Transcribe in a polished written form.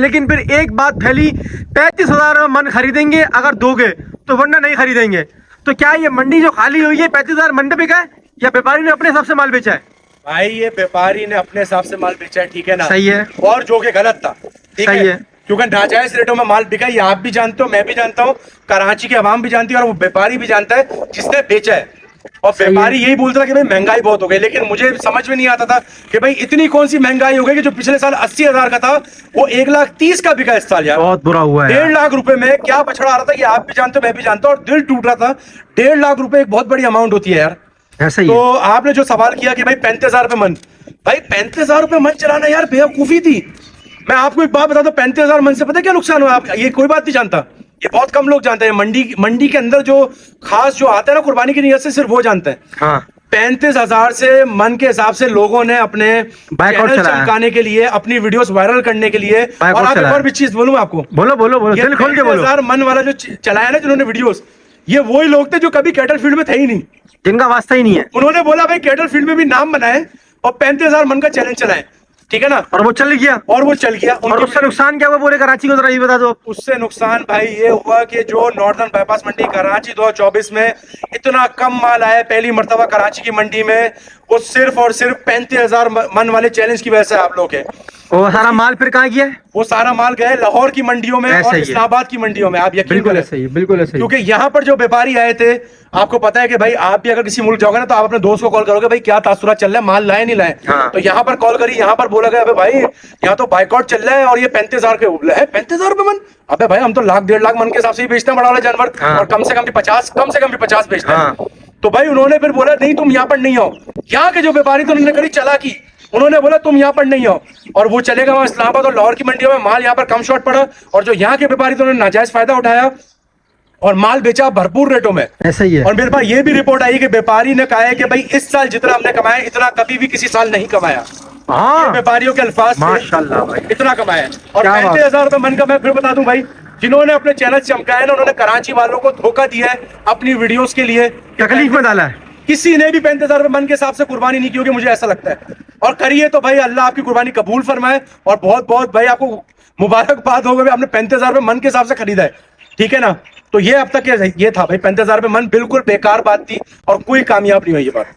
लेकिन फिर एक बात फैली, 35,000 में मन खरीदेंगे अगर दोगे, तो वरना नहीं खरीदेंगे। तो क्या ये मंडी जो खाली हुई है 35,000 मंडी पे का है या व्यापारी ने अपने हिसाब से माल बेचा है? भाई ये व्यापारी ने अपने हिसाब से माल बेचा है, ठीक है ना? सही है। और जो कि गलत था, सही है, क्योंकि नाजायज रेटों में माल बिका, ये आप भी जानते हो, मैं भी जानता हूँ, कराची की आवाम भी जानती है, और वो व्यापारी भी जानता है जिसने बेचा है। और व्यापारी यही बोलता था कि भाई महंगाई बहुत हो गई, लेकिन मुझे समझ में नहीं आता था कि भाई इतनी कौन सी महंगाई हो गई कि जो पिछले साल 80,000 का था वो 1,30,000 का बिका इस साल। यार बहुत बुरा हुआ है। 1.5 लाख रुपए में क्या बछड़ा आ रहा था, ये आप भी जानते हो, मैं भी जानता हूँ, और दिल टूट रहा था। 1.5 लाख रुपए एक बहुत बड़ी अमाउंट होती है यार। ऐसा ही तो आपने जो सवाल किया कि भाई 35,000 रुपए मन, भाई 35,000 रुपए मन चलाना यार बेवकूफी थी। मैं आपको एक बात बता दूं, 35,000 मन से पता क्या नुकसान हुआ? आप ये कोई बात नहीं जानता, ये बहुत कम लोग जानते हैं। मंडी के अंदर जो खास जो आता है ना कुर्बानी की नियत से, सिर्फ वो जानते हैं। हाँ। 35,000 से मन के हिसाब से लोगों ने अपने चैनल चमकाने के लिए, अपनी वीडियोस वायरल करने के लिए, और आप एक और भी चीज बोलूं आपको, बोलो बोलो बोलो, दिल खोल के बोलो। 35,000 मन वाला जो चलाया ना जिन्होंने वीडियोस, ये वही लोग थे जो कभी कैटल फील्ड में थे ही नहीं, जिनका वास्ता ही नहीं है। उन्होंने बोला भाई कैटल फील्ड में भी नाम बनाए और 35,000 मन का चैलेंज चलाए, ठीक है ना? और वो चल गया। और उससे नुकसान क्या हुआ पूरे कराची को, जरा ये बता दो। उससे नुकसान भाई ये हुआ कि जो नॉर्दर्न बाईपास मंडी कराची 2024 में इतना कम माल आया पहली मर्तबा कराची की मंडी में, वो सिर्फ और सिर्फ 35,000 मन वाले चैलेंज की वजह से आप लोग है। वो सारा माल फिर कहाँ गया? वो सारा माल गया लाहौर की मंडियों में और इस्लामाबाद की मंडियों में। आप यकीन करें, सही, बिल्कुल सही। क्योंकि यहाँ पर जो व्यापारी आए थे, आपको पता है कि भाई आप भी अगर किसी मुल्क जाओगे ना तो आप अपने दोस्त को कॉल करोगे, भाई क्या तासुरात चल रहा है, माल लाए नहीं लाए? हाँ। तो यहाँ पर कॉल करी, यहाँ पर बोला गया भाई यहाँ तो बाइकआउट चल रहा है और ये 35,000 के उबले है। 35,000 रुपए मन? अबे भाई हम तो लाख 1.5 लाख मन के हिसाब से ही बेचते हैं बड़ा वाला जानवर। हाँ। और कम से कम भी 50 बेचते हैं। हाँ। तो भाई उन्होंने फिर बोला नहीं तुम यहाँ पर नहीं आओ। यहाँ के जो व्यापारी थे उन्होंने करी चालाकी, उन्होंने बोला तुम यहाँ पर नहीं आओ, और वो चलेगा वहां इस्लामाबाद और लाहौर की मंडियों में माल यहाँ पर कम शॉर्ट पड़ा, और जो यहाँ के व्यापारी थे उन्होंने नाजायज फायदा उठाया और माल बेचा भरपूर रेटों में। ऐसा ही है। और मेरे पास ये भी रिपोर्ट आई कि व्यापारी ने कहा है कि भाई इस साल जितना हमने कमाया इतना कभी भी किसी साल नहीं कमाया। हाँ। व्यापारियों के अल्फाज माशाल्लाह भाई, इतना कमाया। और 35,000 रुपए मन का मैं फिर बता दूं भाई, जिन्होंने अपने चैनल चमकाया ना, उन्होंने कराची वालों को धोखा दिया है अपनी वीडियोस के लिए, तकलीफ में डाला है। किसी ने भी 35,000 रुपए मन के हिसाब से कुर्बानी नहीं की होगी, मुझे ऐसा लगता है। और करिए तो भाई अल्लाह आपकी कुर्बानी कबूल फरमाए, और बहुत बहुत भाई आपको मुबारकबाद होगा, आपने 35,000 रुपए मन के हिसाब से खरीदा है, ठीक है ना? तो ये अब तक ये था भाई, 35,000 रुपए मन बिल्कुल बेकार बात थी और कोई कामयाब नहीं हुई ये बात।